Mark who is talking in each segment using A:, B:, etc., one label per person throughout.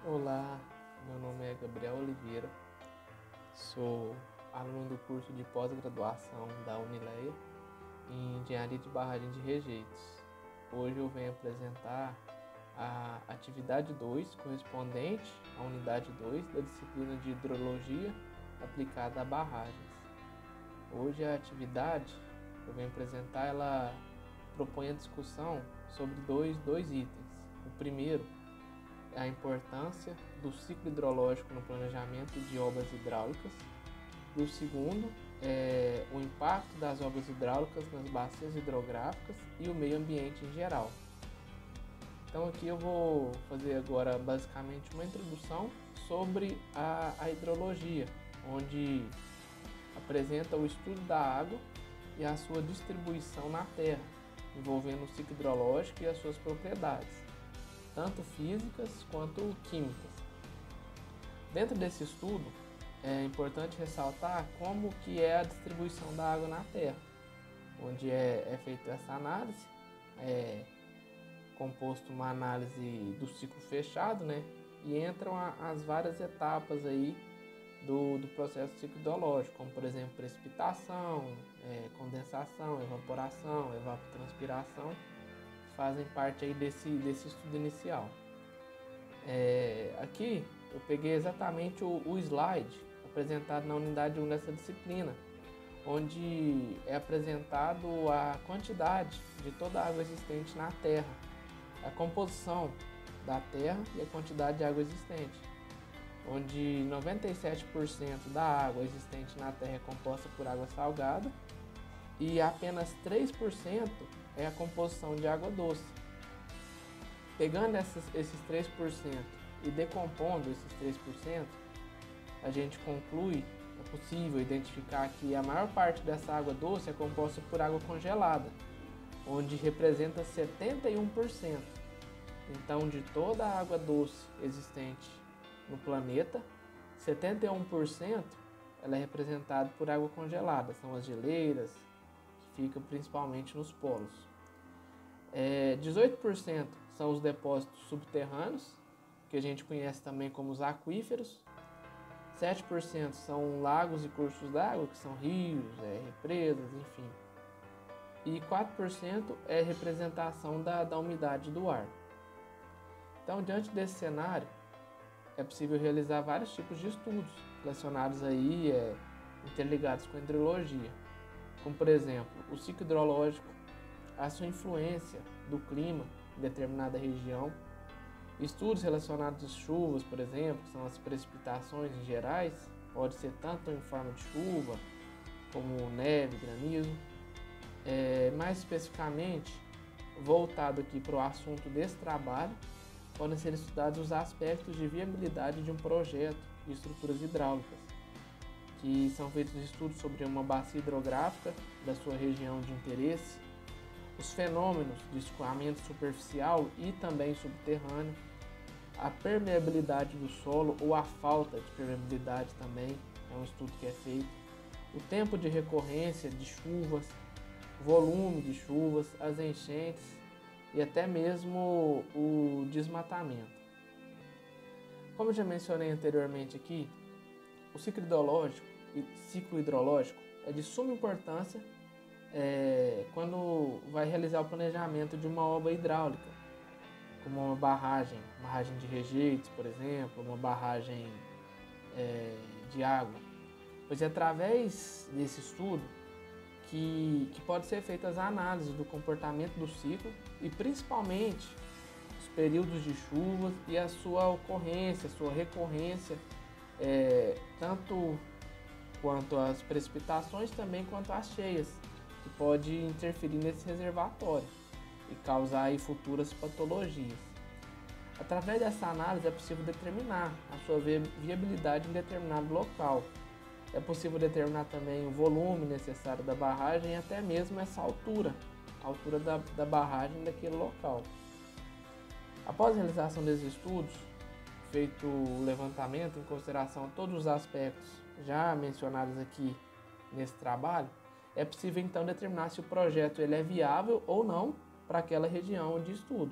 A: Olá, meu nome é Gabriel Oliveira, sou aluno do curso de pós-graduação da Unileia em Engenharia de Barragem de Rejeitos. Hoje eu venho apresentar a atividade 2, correspondente à unidade 2 da disciplina de Hidrologia aplicada a barragens. Hoje a atividade que eu venho apresentar, ela propõe a discussão sobre dois itens. O primeiro é a importância do ciclo hidrológico no planejamento de obras hidráulicas. E o segundo é o impacto das obras hidráulicas nas bacias hidrográficas e o meio ambiente em geral. Então aqui eu vou fazer agora basicamente uma introdução sobre a hidrologia, onde apresenta o estudo da água e a sua distribuição na terra, envolvendo o ciclo hidrológico e as suas propriedades, tanto físicas quanto químicas. Dentro desse estudo, é importante ressaltar como que é a distribuição da água na terra, onde é feita essa análise, é composto uma análise do ciclo fechado, né? E entram as várias etapas aí do processo ciclo hidrológico, como por exemplo precipitação, condensação, evaporação, evapotranspiração, fazem parte aí desse estudo inicial. Aqui eu peguei exatamente o slide apresentado na unidade 1 dessa disciplina, onde é apresentado a quantidade de toda a água existente na Terra, a composição da Terra e a quantidade de água existente, onde 97% da água existente na Terra é composta por água salgada e apenas 3% é a composição de água doce. Pegando esses 3% e decompondo esses 3%, a gente conclui, é possível identificar que a maior parte dessa água doce é composta por água congelada, onde representa 71%. Então, de toda a água doce existente no planeta, 71% ela é representada por água congelada, são as geleiras, que ficam principalmente nos polos. 18% são os depósitos subterrâneos, que a gente conhece também como os aquíferos. 7% são lagos e cursos d'água, que são rios, represas, enfim. E 4% é representação da umidade do ar. Então, diante desse cenário, é possível realizar vários tipos de estudos relacionados aí, interligados com a hidrologia. Como, por exemplo, o ciclo hidrológico, a sua influência do clima em determinada região, estudos relacionados às chuvas, por exemplo, que são as precipitações em gerais, pode ser tanto em forma de chuva, como neve, granizo. Mais especificamente, voltado aqui para o assunto desse trabalho, podem ser estudados os aspectos de viabilidade de um projeto de estruturas hidráulicas, que são feitos estudos sobre uma bacia hidrográfica da sua região de interesse, os fenômenos de escoamento superficial e também subterrâneo, a permeabilidade do solo ou a falta de permeabilidade também é um estudo que é feito, o tempo de recorrência de chuvas, volume de chuvas, as enchentes e até mesmo o desmatamento. Como eu já mencionei anteriormente aqui, o ciclo hidrológico é de suma importância quando vai realizar o planejamento de uma obra hidráulica, como uma barragem de rejeitos, por exemplo, uma barragem de água, pois é através desse estudo que pode ser feitas as análises do comportamento do ciclo e principalmente os períodos de chuvas e a sua ocorrência, sua recorrência, tanto quanto às precipitações também quanto às cheias, que pode interferir nesse reservatório e causar aí futuras patologias. Através dessa análise é possível determinar a sua viabilidade em determinado local. É possível determinar também o volume necessário da barragem e até mesmo essa altura, a altura da barragem daquele local. Após a realização desses estudos, feito o levantamento em consideração todos os aspectos já mencionados aqui nesse trabalho, é possível então determinar se o projeto ele é viável ou não para aquela região de estudo.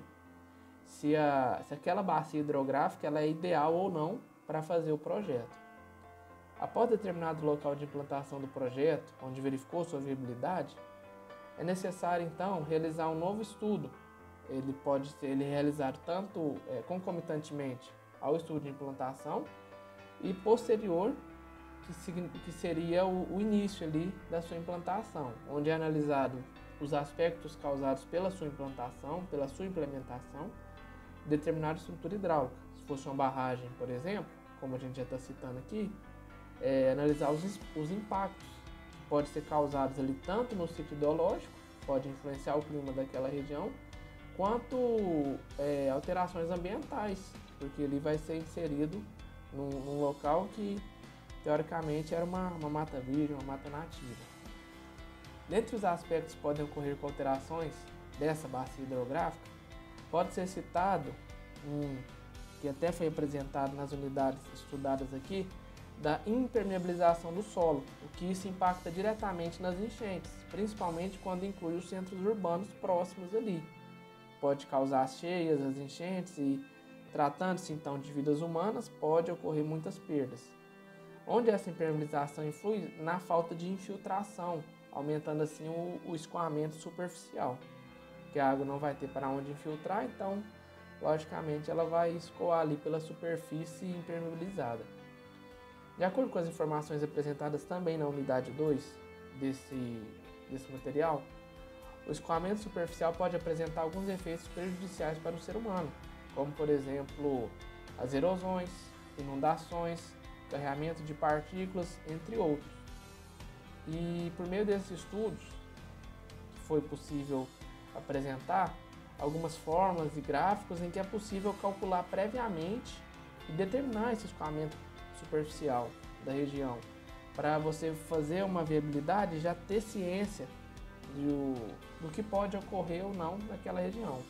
A: se aquela bacia hidrográfica ela é ideal ou não para fazer o projeto. Após determinado local de implantação do projeto, onde verificou sua viabilidade, é necessário então realizar um novo estudo. Ele pode ser realizado tanto concomitantemente ao estudo de implantação e posterior, que seria o início ali da sua implantação, onde é analisado os aspectos causados pela sua implantação, pela sua implementação, de determinada estrutura hidráulica. Se fosse uma barragem, por exemplo, como a gente já está citando aqui, analisar os impactos que podem ser causados ali tanto no ciclo hidrológico, pode influenciar o clima daquela região, quanto alterações ambientais, porque ele vai ser inserido num local que teoricamente era uma mata virgem, uma mata nativa. Dentre os aspectos que podem ocorrer com alterações dessa bacia hidrográfica, pode ser citado que até foi apresentado nas unidades estudadas aqui, da impermeabilização do solo, o que isso impacta diretamente nas enchentes, principalmente quando inclui os centros urbanos próximos ali. Pode causar as cheias, as enchentes e, tratando-se então de vidas humanas, pode ocorrer muitas perdas. Onde essa impermeabilização influi? Na falta de infiltração, aumentando assim o escoamento superficial, que a água não vai ter para onde infiltrar, então logicamente ela vai escoar ali pela superfície impermeabilizada. De acordo com as informações apresentadas também na unidade 2 desse material, o escoamento superficial pode apresentar alguns efeitos prejudiciais para o ser humano, como por exemplo as erosões, inundações, carregamento de partículas, entre outros. E por meio desses estudos, foi possível apresentar algumas fórmulas e gráficos em que é possível calcular previamente e determinar esse escoamento superficial da região, para você fazer uma viabilidade e já ter ciência do que pode ocorrer ou não naquela região.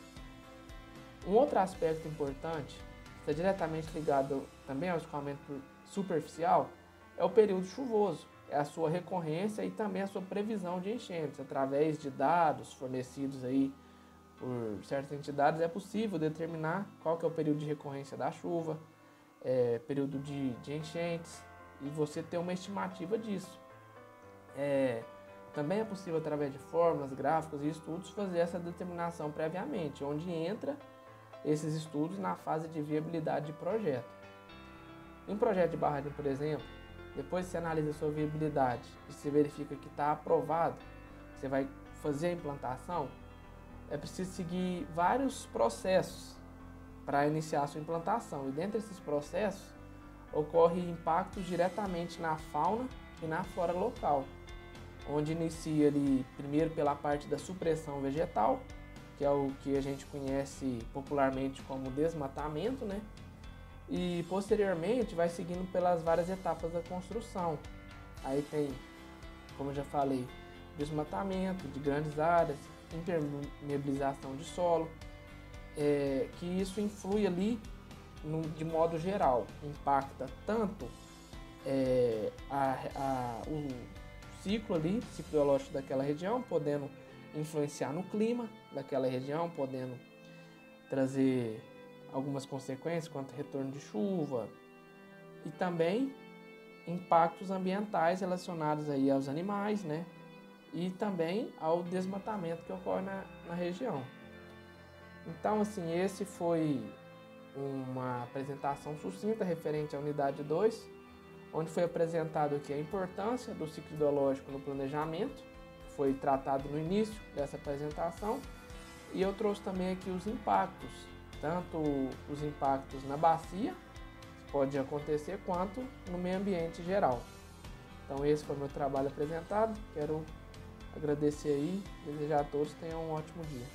A: Um outro aspecto importante, está diretamente ligado também ao escoamento superficial, é o período chuvoso, é a sua recorrência e também a sua previsão de enchentes. Através de dados fornecidos aí por certas entidades, é possível determinar qual que é o período de recorrência da chuva, período de enchentes, e você ter uma estimativa disso. Também é possível, através de fórmulas, gráficos e estudos, fazer essa determinação previamente, onde entra esses estudos na fase de viabilidade de projeto. Em um projeto de barragem, por exemplo, depois que você analisa a sua viabilidade e se verifica que está aprovado, você vai fazer a implantação, é preciso seguir vários processos para iniciar a sua implantação. E dentro desses processos, ocorre impactos diretamente na fauna e na flora local, onde inicia ali primeiro pela parte da supressão vegetal, que é o que a gente conhece popularmente como desmatamento, né? E posteriormente vai seguindo pelas várias etapas da construção. Aí tem, como eu já falei, desmatamento de grandes áreas, impermeabilização de solo, que isso influi ali de modo geral, impacta tanto o ciclo biológico daquela região, podendo influenciar no clima daquela região, podendo trazer algumas consequências quanto ao retorno de chuva e também impactos ambientais relacionados aí aos animais, né? E também ao desmatamento que ocorre na região. Então, assim, esse foi uma apresentação sucinta referente à unidade 2, onde foi apresentado aqui a importância do ciclo hidrológico no planejamento, que foi tratado no início dessa apresentação, e eu trouxe também aqui os impactos, tanto os impactos na bacia, que pode acontecer, quanto no meio ambiente geral. Então esse foi o meu trabalho apresentado, quero agradecer aí, desejar a todos que tenham um ótimo dia.